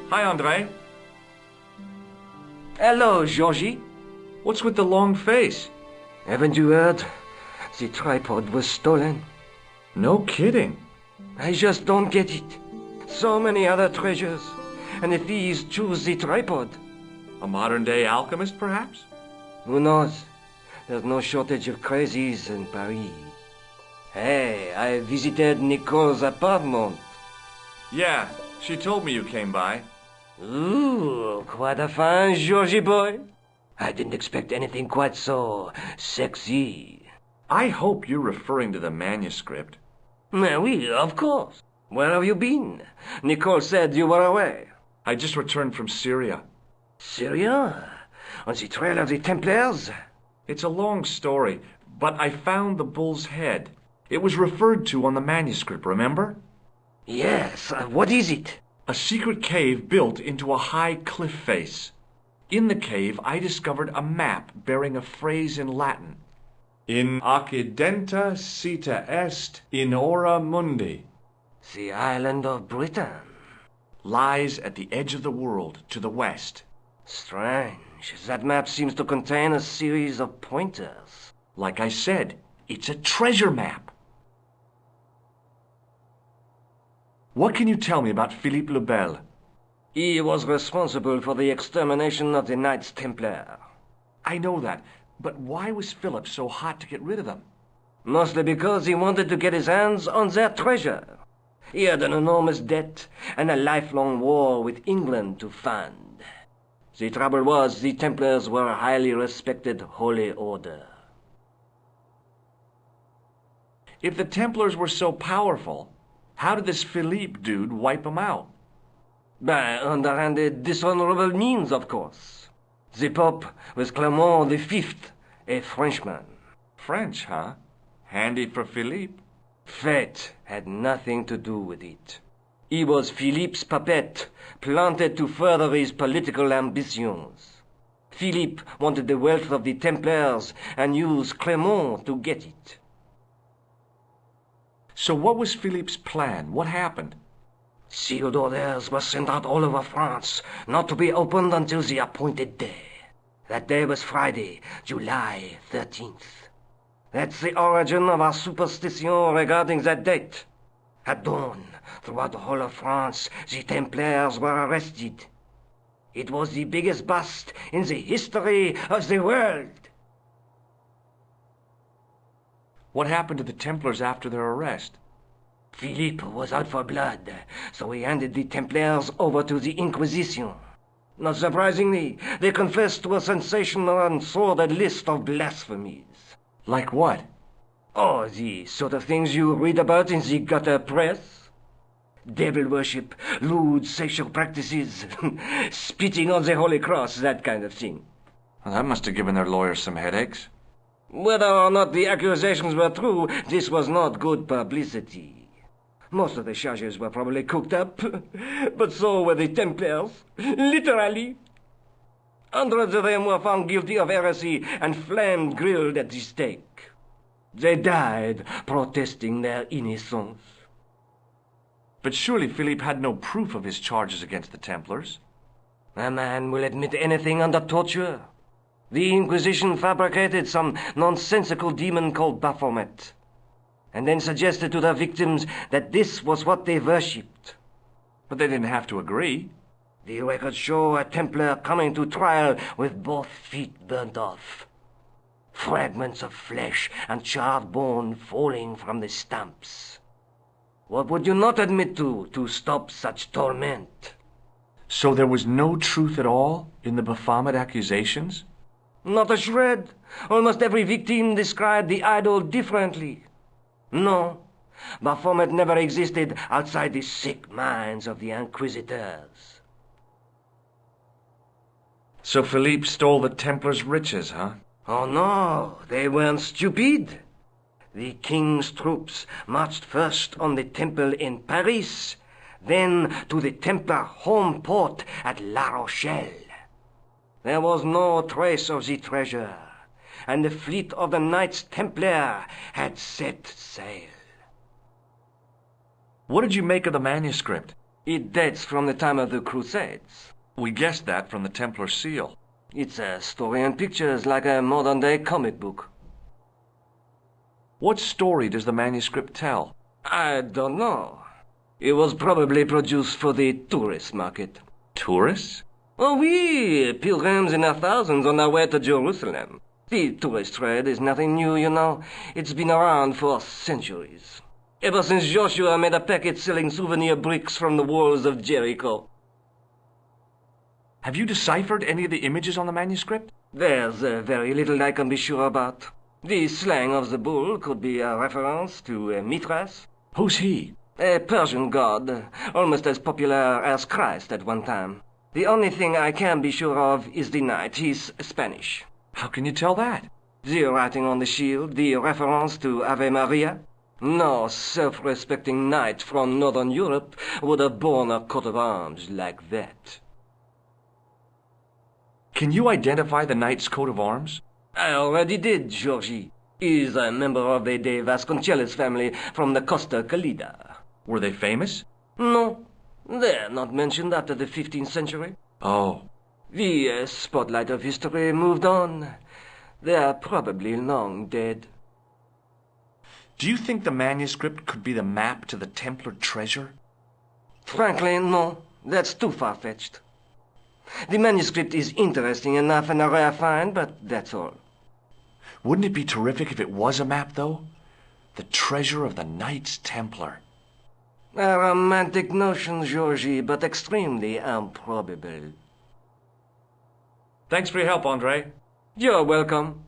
Hi, Andre. Hello, Georgie. What's with the long face? Haven't you heard? The tripod was stolen. No kidding. I just don't get it. So many other treasures, and the thieves choose the tripod. A modern-day alchemist, perhaps? Who knows? There's no shortage of crazies in Paris. Hey, I visited Nicole's apartment. Yeah, she told me you came by. Ooh, quite a fine Georgie boy. I didn't expect anything quite so sexy. I hope you're referring to the manuscript. Oui, of course. Where have you been? Nicole said you were away. I just returned from Syria. Syria? On the trail of the Templars? It's a long story, but I found the bull's head. It was referred to on the manuscript, remember? Yes, what is it? A secret cave built into a high cliff face. In the cave, I discovered a map bearing a phrase in Latin. In occidenta cita est in ora mundi. The island of Britain. Lies at the edge of the world, to the west. Strange. That map seems to contain a series of pointers. Like I said, it's a treasure map. What can you tell me about Philippe le Bel? He was responsible for the extermination of the Knights Templar. I know that, but why was Philip so hot to get rid of them? Mostly because he wanted to get his hands on their treasure. He had an enormous debt and a lifelong war with England to fund. The trouble was, the Templars were a highly respected holy order. If the Templars were so powerful, how did this Philippe dude wipe them out? By underhanded, dishonorable means, of course. The Pope was Clement V, a Frenchman. French, huh? Handy for Philippe. Fate had nothing to do with it. He was Philippe's puppet, planted to further his political ambitions. Philippe wanted the wealth of the Templars and used Clement to get it. So what was Philippe's plan? What happened? Sealed orders were sent out all over France, not to be opened until the appointed day. That day was Friday, July 13th. That's the origin of our superstition regarding that date. At dawn, throughout the whole of France, the Templars were arrested. It was the biggest bust in the history of the world. What happened to the Templars after their arrest? Philippe was out for blood, so he handed the Templars over to the Inquisition. Not surprisingly, they confessed to a sensational and sordid list of blasphemies. Like what? Oh, the sort of things you read about in the gutter press. Devil worship, lewd sexual practices, spitting on the Holy Cross, that kind of thing. Well, that must have given their lawyers some headaches. Whether or not the accusations were true, this was not good publicity. Most of the charges were probably cooked up, but so were the Templars, literally. Hundreds of them were found guilty of heresy and flame-grilled at the stake. They died protesting their innocence. But surely Philippe had no proof of his charges against the Templars. A man will admit anything under torture. The Inquisition fabricated some nonsensical demon called Baphomet, and then suggested to their victims that this was what they worshipped. But they didn't have to agree. The records show a Templar coming to trial with both feet burnt off. Fragments of flesh and charred bone falling from the stumps. What would you not admit to stop such torment? So there was no truth at all in the Baphomet accusations? Not a shred. Almost every victim described the idol differently. No, Baphomet never existed outside the sick minds of the Inquisitors. So Philippe stole the Templars' riches, huh? Oh no, they weren't stupid. The king's troops marched first on the temple in Paris, then to the Templar home port at La Rochelle. There was no trace of the treasure, and the fleet of the Knights Templar had set sail. What did you make of the manuscript? It dates from the time of the Crusades. We guessed that from the Templar seal. It's a story in pictures like a modern-day comic book. What story does the manuscript tell? I don't know. It was probably produced for the tourist market. Tourists? Oh, oui, pilgrims in their thousands on their way to Jerusalem. The tourist trade is nothing new, you know. It's been around for centuries. Ever since Joshua made a packet selling souvenir bricks from the walls of Jericho. Have you deciphered any of the images on the manuscript? There's very little I can be sure about. The slang of the bull could be a reference to Mithras. Who's he? A Persian god, almost as popular as Christ at one time. The only thing I can be sure of is the knight. He's Spanish. How can you tell that? The writing on the shield, the reference to Ave Maria. No self-respecting knight from Northern Europe would have borne a coat of arms like that. Can you identify the knight's coat of arms? I already did, Georgie. He's a member of the De Vasconcelos family from the Costa Calida. Were they famous? No, they're not mentioned after the 15th century. Oh. The spotlight of history moved on. They're probably long dead. Do you think the manuscript could be the map to the Templar treasure? Frankly, no. That's too far-fetched. The manuscript is interesting enough and a rare find, but that's all. Wouldn't it be terrific if it was a map, though? The treasure of the Knights Templar. A romantic notion, Georgie, but extremely improbable. Thanks for your help, Andre. You're welcome.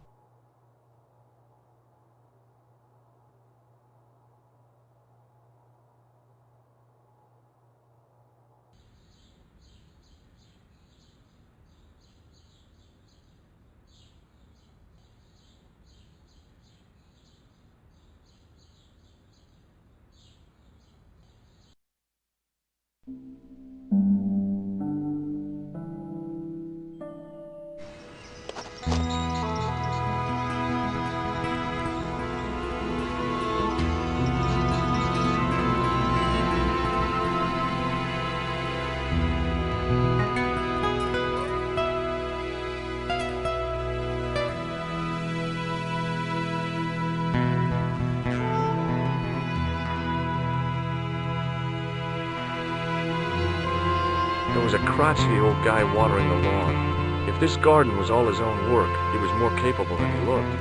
There was a crotchety old guy watering the lawn. If this garden was all his own work, he was more capable than he looked.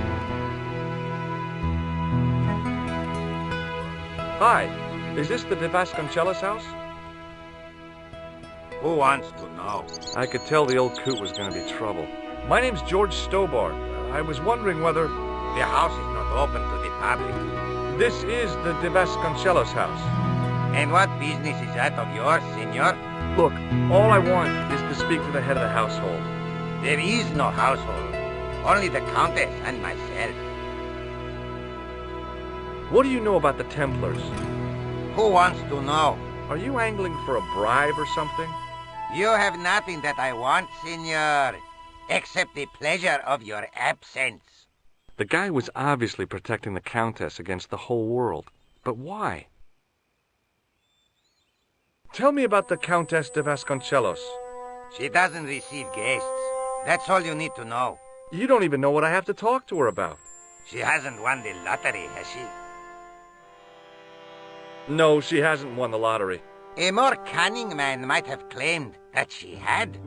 Hi, is this the De Vasconcelos house? Who wants to know? I could tell the old coot was going to be trouble. My name's George Stobart. I was wondering whether... The house is not open to the public. This is the De Vasconcelos house. And what business is that of yours, senor? Look, all I want is to speak to the head of the household. There is no household. Only the Countess and myself. What do you know about the Templars? Who wants to know? Are you angling for a bribe or something? You have nothing that I want, senor, except the pleasure of your absence. The guy was obviously protecting the Countess against the whole world. But why? Tell me about the Countess de Vasconcelos. She doesn't receive guests. That's all you need to know. You don't even know what I have to talk to her about. She hasn't won the lottery, has she? No, she hasn't won the lottery. A more cunning man might have claimed that she had.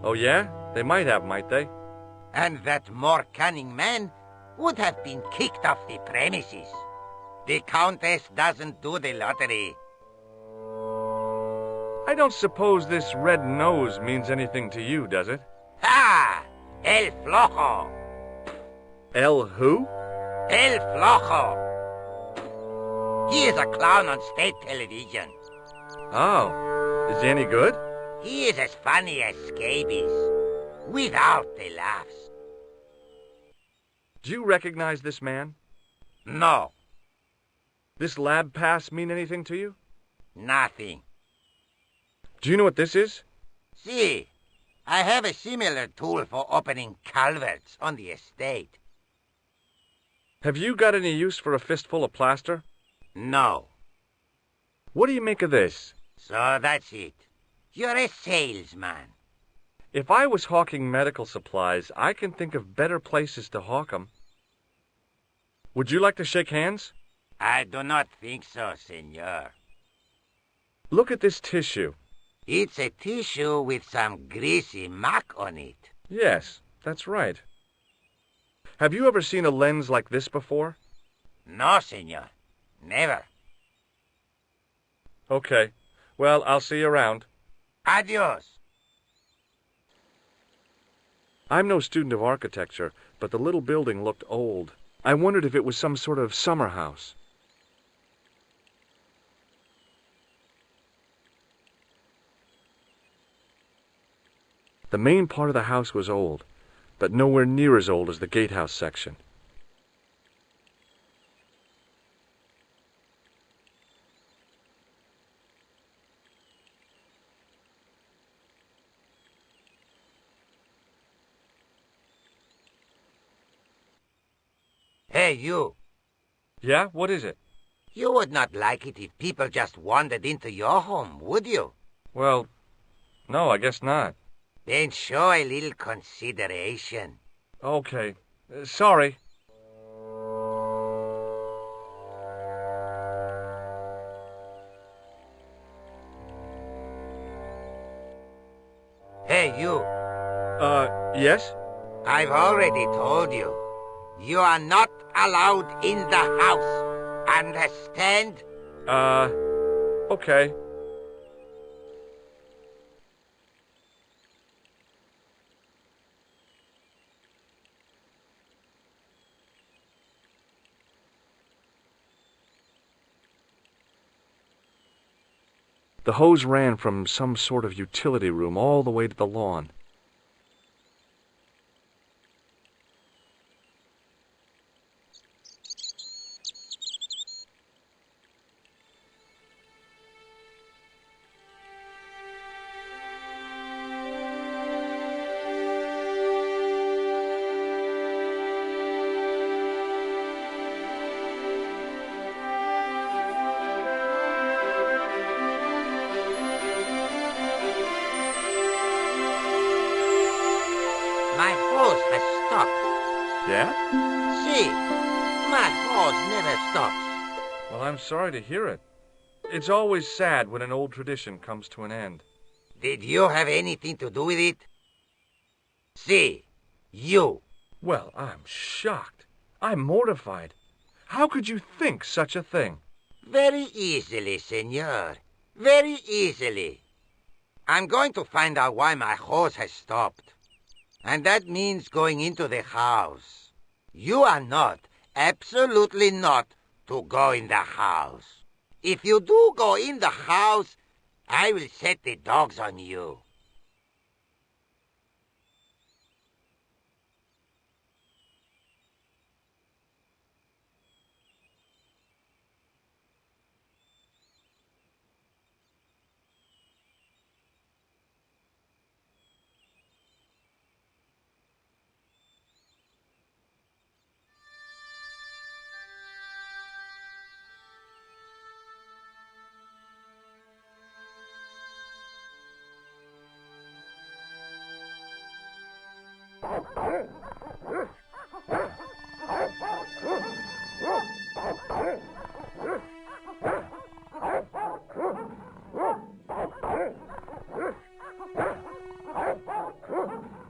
Oh yeah? They might have, might they? And that more cunning man would have been kicked off the premises. The Countess doesn't do the lottery. I don't suppose this red nose means anything to you, does it? Ha! El Flojo! El who? El Flojo! He is a clown on state television. Oh, is he any good? He is as funny as scabies, without the laughs. Do you recognize this man? No, This lab pass mean anything to you? nothing. Do you know what this is? See, I have a similar tool for opening culverts on the estate. Have you got any use for a fistful of plaster? No. What do you make of this? So that's it. You're a salesman. If I was hawking medical supplies, I can think of better places to hawk 'em. Would you like to shake hands? I do not think so, senor. Look at this tissue. It's a tissue with some greasy muck on it. Yes, that's right. Have you ever seen a lens like this before? No, senor. Never. Okay. Well, I'll see you around. Adios. I'm no student of architecture, but the little building looked old. I wondered if it was some sort of summer house. The main part of the house was old, but nowhere near as old as the gatehouse section. Hey, you. Yeah? What is it? You would not like it if people just wandered into your home, would you? Well, no, I guess not. Then show a little consideration. Okay. Sorry. Hey, you. Yes? I've already told you. You are not allowed in the house. Understand? Okay. The hose ran from some sort of utility room all the way to the lawn. My hose has stopped. Yeah? See, my hose never stops. Well, I'm sorry to hear it. It's always sad when an old tradition comes to an end. Did you have anything to do with it? See, you. Well, I'm shocked. I'm mortified. How could you think such a thing? Very easily, senor. Very easily. I'm going to find out why my hose has stopped. And that means going into the house. You are not, absolutely not, to go in the house. If you do go in the house, I will set the dogs on you.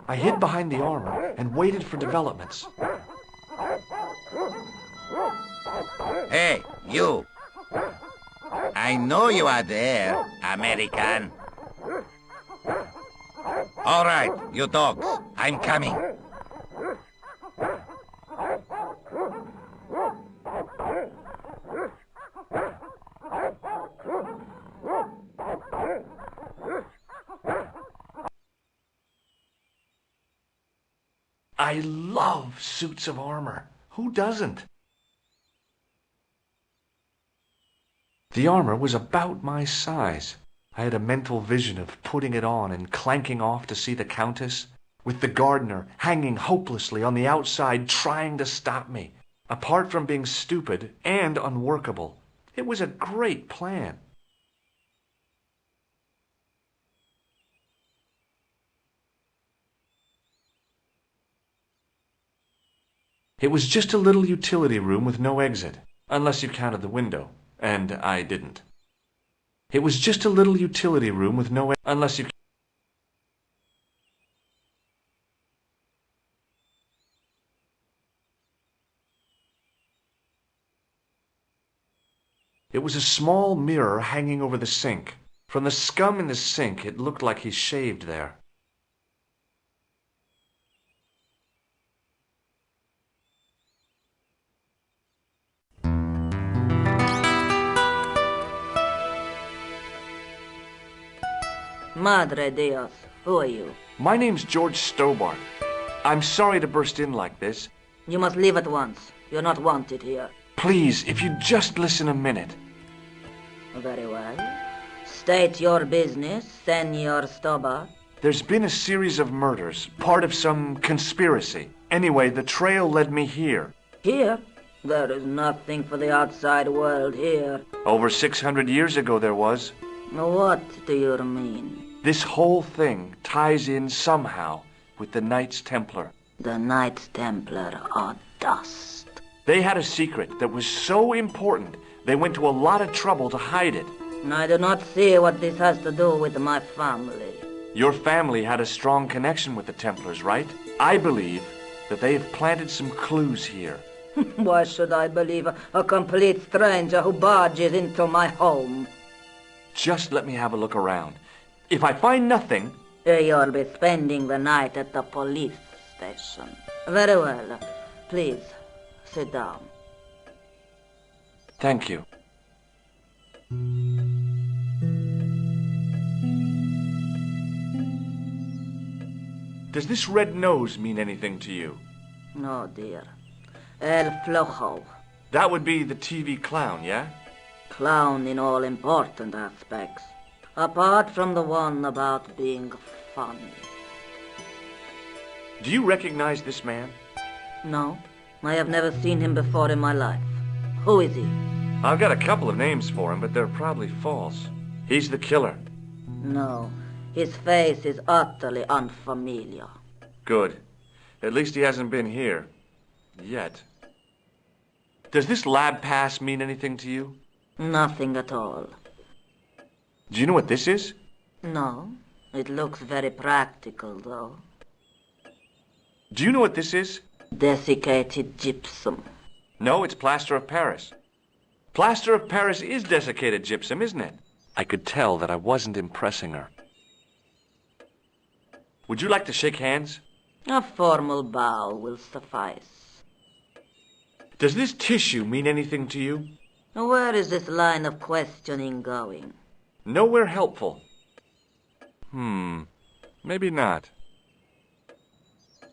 I hid behind the armor and waited for developments. Hey, you. I know you are there, American. All right, you dogs, I'm coming. I love suits of armor. Who doesn't? The armor was about my size. I had a mental vision of putting it on and clanking off to see the Countess, with the gardener hanging hopelessly on the outside trying to stop me. Apart from being stupid and unworkable, it was a great plan. It was just a little utility room with no exit, unless you counted the window, and I didn't. It was just a little utility room with no unless you It was a small mirror hanging over the sink. From the scum in the sink, it looked like he shaved there. Madre Dios, who are you? My name's George Stobart. I'm sorry to burst in like this. You must leave at once. You're not wanted here. Please, if you'd just listen a minute. Very well. State your business, Senor Stobart. There's been a series of murders, part of some conspiracy. Anyway, the trail led me here. Here? There is nothing for the outside world here. Over 600 years ago there was. What do you mean? This whole thing ties in somehow with the Knights Templar. The Knights Templar are dust. They had a secret that was so important, they went to a lot of trouble to hide it. I do not see what this has to do with my family. Your family had a strong connection with the Templars, right? I believe that they have planted some clues here. Why should I believe a complete stranger who barges into my home? Just let me have a look around. If I find nothing... You'll be spending the night at the police station. Very well. Please, sit down. Thank you. Does this red nose mean anything to you? No, dear. El Flojo. That would be the TV clown, yeah? Clown in all important aspects, apart from the one about being funny. Do you recognize this man? No, I have never seen him before in my life. Who is he? I've got a couple of names for him, but they're probably false. He's the killer. No, his face is utterly unfamiliar. Good. At least he hasn't been here. Yet. Does this lab pass mean anything to you? Nothing at all. Do you know what this is? No, it looks very practical, though. Do you know what this is? Desiccated gypsum. No, it's plaster of Paris. Plaster of Paris is desiccated gypsum, isn't it? I could tell that I wasn't impressing her. Would you like to shake hands? A formal bow will suffice. Does this tissue mean anything to you? Where is this line of questioning going? Nowhere helpful. Maybe not.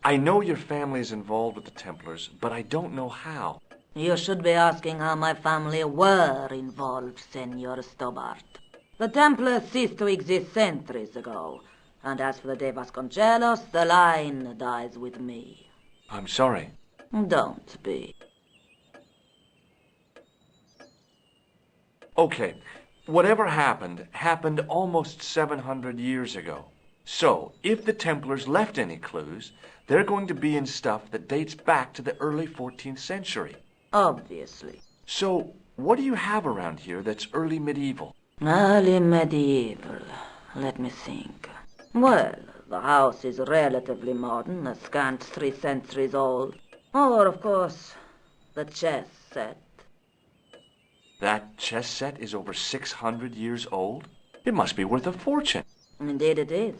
I know your family is involved with the Templars, but I don't know how. You should be asking how my family were involved, Senor Stobart. The Templars ceased to exist centuries ago, and as for the De Vasconcelos, the line dies with me. I'm sorry. Don't be. Okay, whatever happened almost 700 years ago. So, if the Templars left any clues, they're going to be in stuff that dates back to the early 14th century. Obviously. So, what do you have around here that's early medieval? Early medieval. Let me think. Well, the house is relatively modern, a scant 3 centuries old. Or, of course, the chess set. That chess set is over 600 years old? It must be worth a fortune. Indeed it is.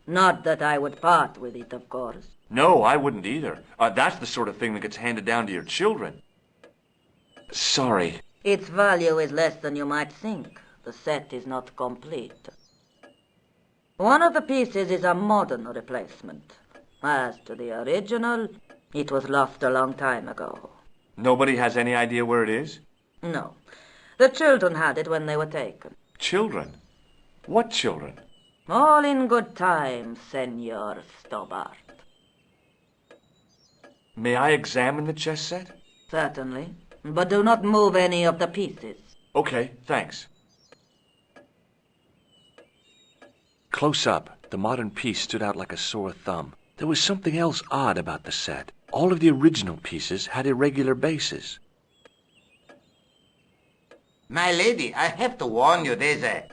Not that I would part with it, of course. No, I wouldn't either. That's the sort of thing that gets handed down to your children. Sorry. Its value is less than you might think. The set is not complete. One of the pieces is a modern replacement. As to the original, it was lost a long time ago. Nobody has any idea where it is? No. The children had it when they were taken. Children? What children? All in good time, Senor Stobart. May I examine the chess set? Certainly. But do not move any of the pieces. Okay, thanks. Close up, the modern piece stood out like a sore thumb. There was something else odd about the set. All of the original pieces had irregular bases. My lady, I have to warn you, there's a...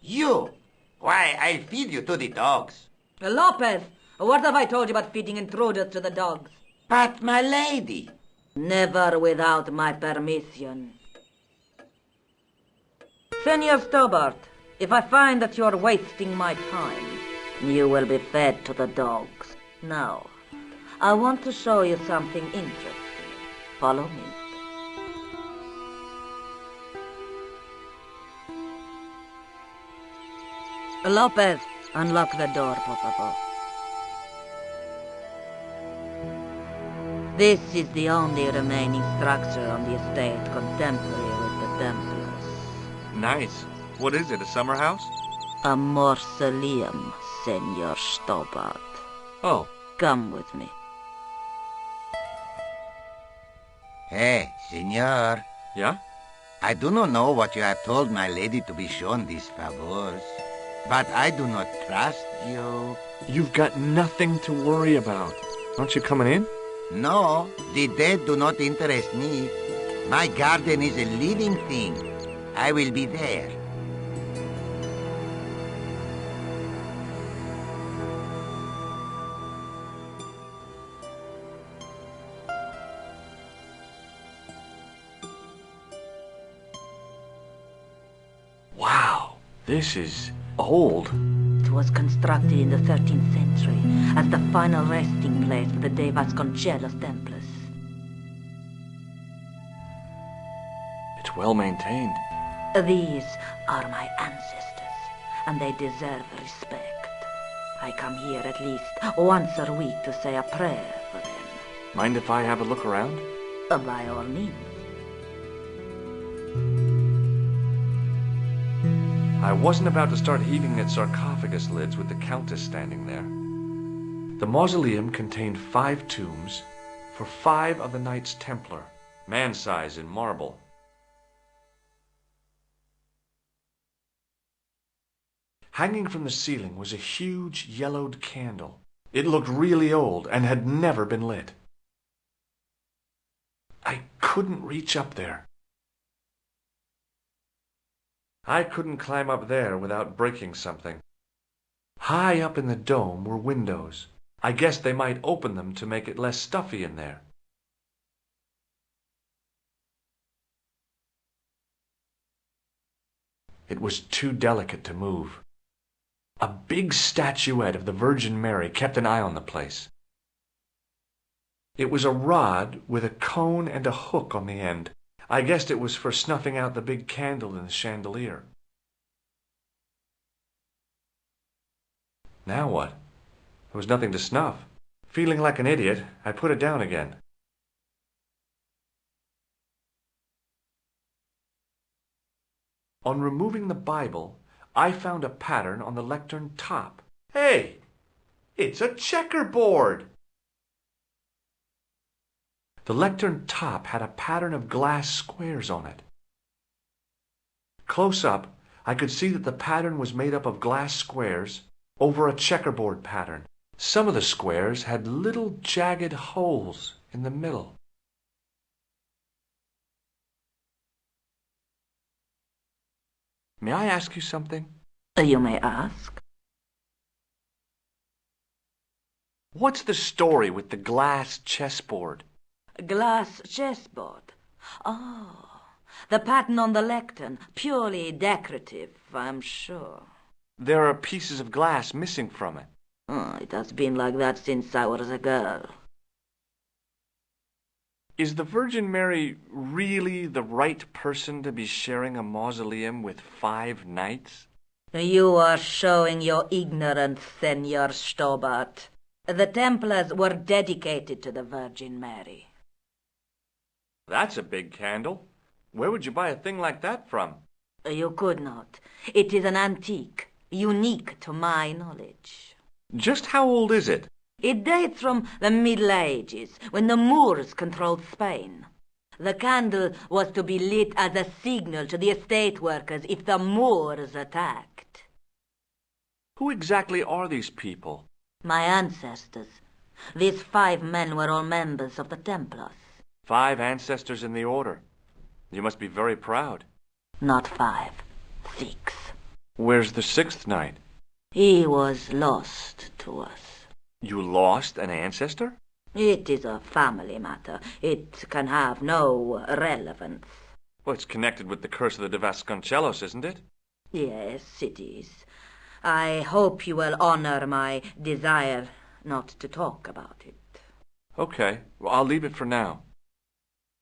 You! Why, I'll feed you to the dogs. Lopez, what have I told you about feeding intruders to the dogs? But, my lady... Never without my permission. Senor Stobart, if I find that you're wasting my time, you will be fed to the dogs. Now, I want to show you something interesting. Follow me. Lopez, unlock the door, por favor. This is the only remaining structure on the estate contemporary with the Templars. Nice. What is it, a summer house? A mausoleum, Senor Stobart. Oh. Come with me. Hey, senor. Yeah? I do not know what you have told my lady to be shown these favors, but I do not trust you. You've got nothing to worry about. Aren't you coming in? No, the dead do not interest me. My garden is a living thing. I will be there. Wow, this is old. It was constructed in the 13th century as the final resting place for the De Vasconcelos Templars. It's well maintained. These are my ancestors, and they deserve respect. I come here at least once a week to say a prayer for them. Mind if I have a look around? By all means. I wasn't about to start heaving at sarcophagus lids with the Countess standing there. The mausoleum contained 5 tombs for 5 of the Knights Templar, man-size in marble. Hanging from the ceiling was a huge yellowed candle. It looked really old and had never been lit. I couldn't reach up there. I couldn't climb up there without breaking something. High up in the dome were windows. I guessed they might open them to make it less stuffy in there. It was too delicate to move. A big statuette of the Virgin Mary kept an eye on the place. It was a rod with a cone and a hook on the end. I guessed it was for snuffing out the big candle in the chandelier. Now what? There was nothing to snuff. Feeling like an idiot, I put it down again. On removing the Bible, I found a pattern on the lectern top. Hey! It's a checkerboard! The lectern top had a pattern of glass squares on it. Close up, I could see that the pattern was made up of glass squares over a checkerboard pattern. Some of the squares had little jagged holes in the middle. May I ask you something? You may ask. What's the story with the glass chessboard? Glass chessboard. Oh, the pattern on the lectern, purely decorative, I'm sure. There are pieces of glass missing from it. Oh, it has been like that since I was a girl. Is the Virgin Mary really the right person to be sharing a mausoleum with 5 knights? You are showing your ignorance, Senor Stobart. The Templars were dedicated to the Virgin Mary. That's a big candle. Where would you buy a thing like that from? You could not. It is an antique, unique to my knowledge. Just how old is it? It dates from the Middle Ages, when the Moors controlled Spain. The candle was to be lit as a signal to the estate workers if the Moors attacked. Who exactly are these people? My ancestors. These 5 men were all members of the Templars. 5 ancestors in the order. You must be very proud. Not 5. 6. Where's the 6th knight? He was lost to us. You lost an ancestor? It is a family matter. It can have no relevance. Well, it's connected with the curse of the Vasconcelos, isn't it? Yes, it is. I hope you will honor my desire not to talk about it. Okay, well, I'll leave it for now.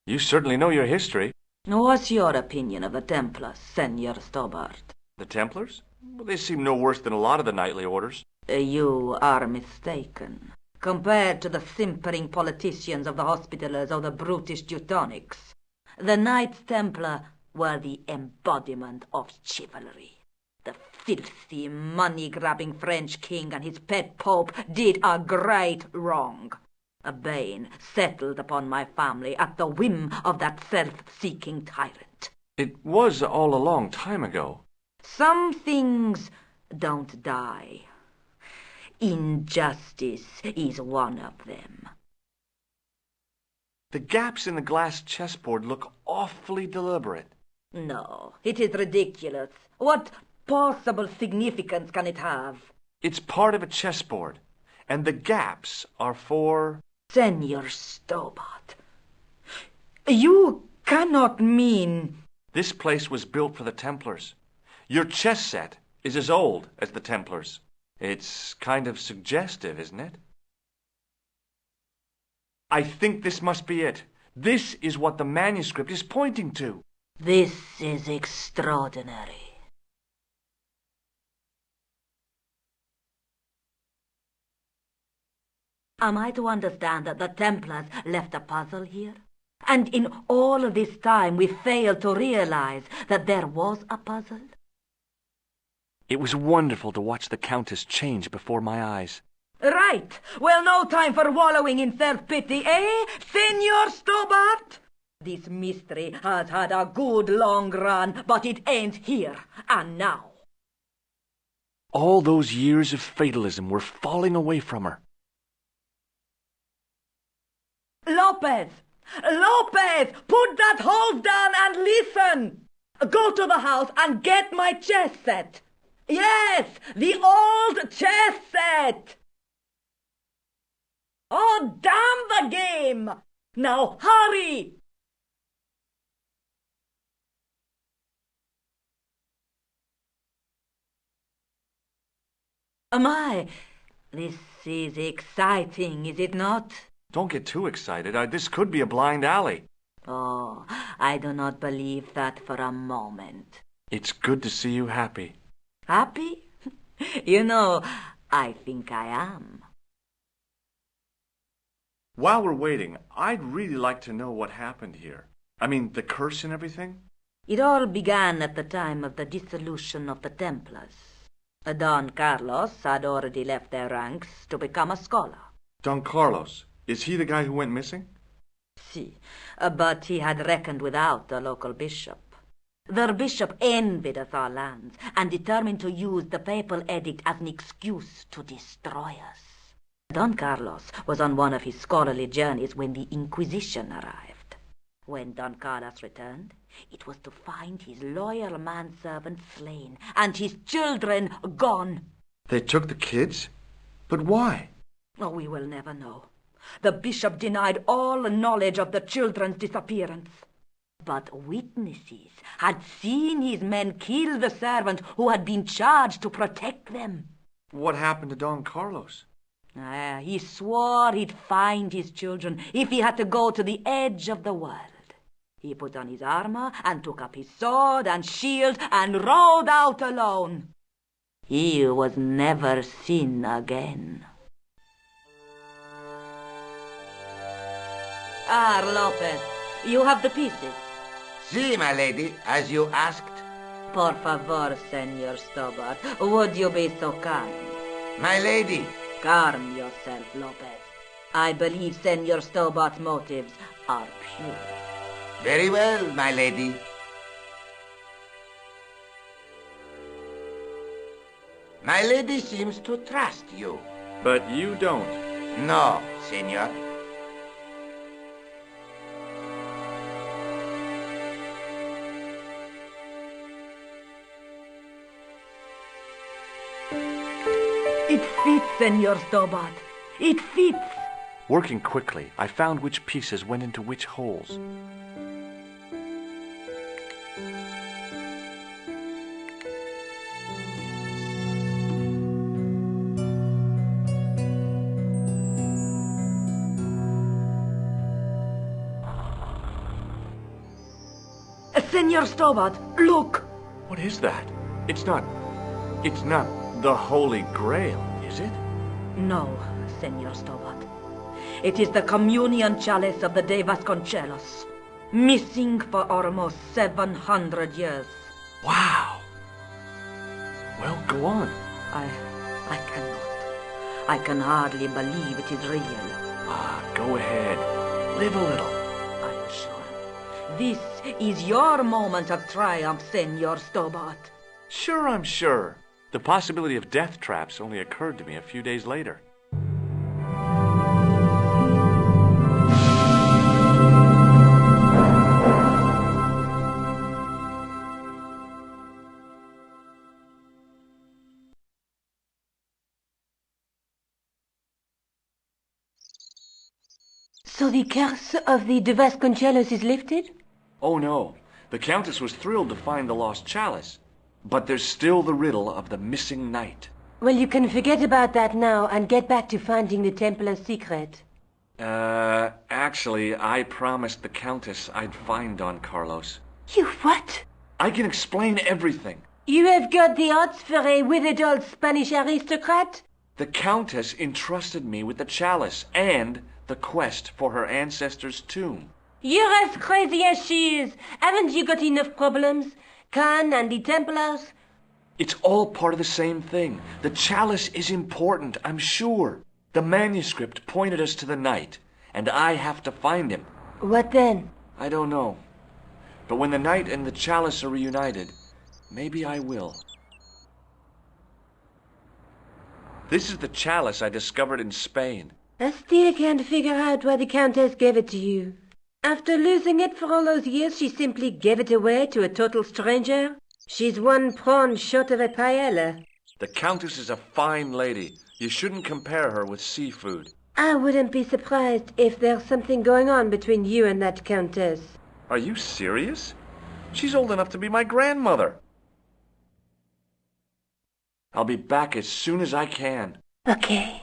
You certainly know your history. What's your opinion of the Templars, Senor Stobart? The Templars? Well, they seem no worse than a lot of the knightly orders. You are mistaken. Compared to the simpering politicians of the Hospitallers or the brutish Teutonics, the Knights Templar were the embodiment of chivalry. The filthy, money-grabbing French king and his pet pope did a great wrong. A bane settled upon my family at the whim of that self-seeking tyrant. It was all a long time ago. Some things don't die. Injustice is one of them. The gaps in the glass chessboard look awfully deliberate. No, it is ridiculous. What possible significance can it have? It's part of a chessboard, and the gaps are for... Senor Stobart, you cannot mean... This place was built for the Templars. Your chess set is as old as the Templars. It's kind of suggestive, isn't it? I think this must be it. This is what the manuscript is pointing to. This is extraordinary. Am I to understand that the Templars left a puzzle here? And in all this time we failed to realize that there was a puzzle? It was wonderful to watch the Countess change before my eyes. Right. Well, no time for wallowing in self-pity, eh, Senor Stobart? This mystery has had a good long run, but it ends here and now. All those years of fatalism were falling away from her. Lopez! Lopez! Put that hose down and listen! Go to the house and get my chess set. Yes, the old chess set! Oh, damn the game! Now hurry! My, this is exciting, is it not? Don't get too excited. This could be a blind alley. Oh, I do not believe that for a moment. It's good to see you happy. Happy? You know, I think I am. While we're waiting, I'd really like to know what happened here. I mean, the curse and everything. It all began at the time of the dissolution of the Templars. Don Carlos had already left their ranks to become a scholar. Don Carlos, is he the guy who went missing? Si, but he had reckoned without the local bishop. Their bishop envied us our lands and determined to use the papal edict as an excuse to destroy us. Don Carlos was on one of his scholarly journeys when the Inquisition arrived. When Don Carlos returned, it was to find his loyal manservant slain and his children gone. They took the kids? But why? Oh, we will never know. The bishop denied all knowledge of the children's disappearance. But witnesses had seen his men kill the servant who had been charged to protect them. What happened to Don Carlos? He swore he'd find his children if he had to go to the edge of the world. He put on his armor and took up his sword and shield and rode out alone. He was never seen again. Ah, Lopez, you have the pieces. Si, my lady, as you asked. Por favor, Senor Stobart, would you be so kind? My lady. Calm yourself, Lopez. I believe Senor Stobart's motives are pure. Very well, my lady. My lady seems to trust you. But you don't. No, senor. It fits, Senor Stobart. It fits. Working quickly, I found which pieces went into which holes. Senor Stobart, look! What is that? It's not the Holy Grail, is it? No, Senor Stobart. It is the communion chalice of the De Vasconcelos, missing for almost 700 years. Wow. Well, go on. I cannot. I can hardly believe it is real. Go ahead. Live a little. I am sure. This is your moment of triumph, Senor Stobart. Sure, I'm sure. The possibility of death traps only occurred to me a few days later. So the curse of the De Vasconcelos is lifted? Oh no, the Countess was thrilled to find the lost chalice. But there's still the riddle of the missing knight. Well, you can forget about that now and get back to finding the Templars' secret. Actually, I promised the Countess I'd find Don Carlos. You what? I can explain everything. You have got the odds for a withered old Spanish aristocrat? The Countess entrusted me with the chalice and the quest for her ancestor's tomb. You're as crazy as she is. Haven't you got enough problems? Khan and the Templars? It's all part of the same thing. The chalice is important, I'm sure. The manuscript pointed us to the knight, and I have to find him. What then? I don't know. But when the knight and the chalice are reunited, maybe I will. This is the chalice I discovered in Spain. I still can't figure out why the Countess gave it to you. After losing it for all those years, she simply gave it away to a total stranger? She's one prawn short of a paella. The Countess is a fine lady. You shouldn't compare her with seafood. I wouldn't be surprised if there's something going on between you and that Countess. Are you serious? She's old enough to be my grandmother. I'll be back as soon as I can. Okay.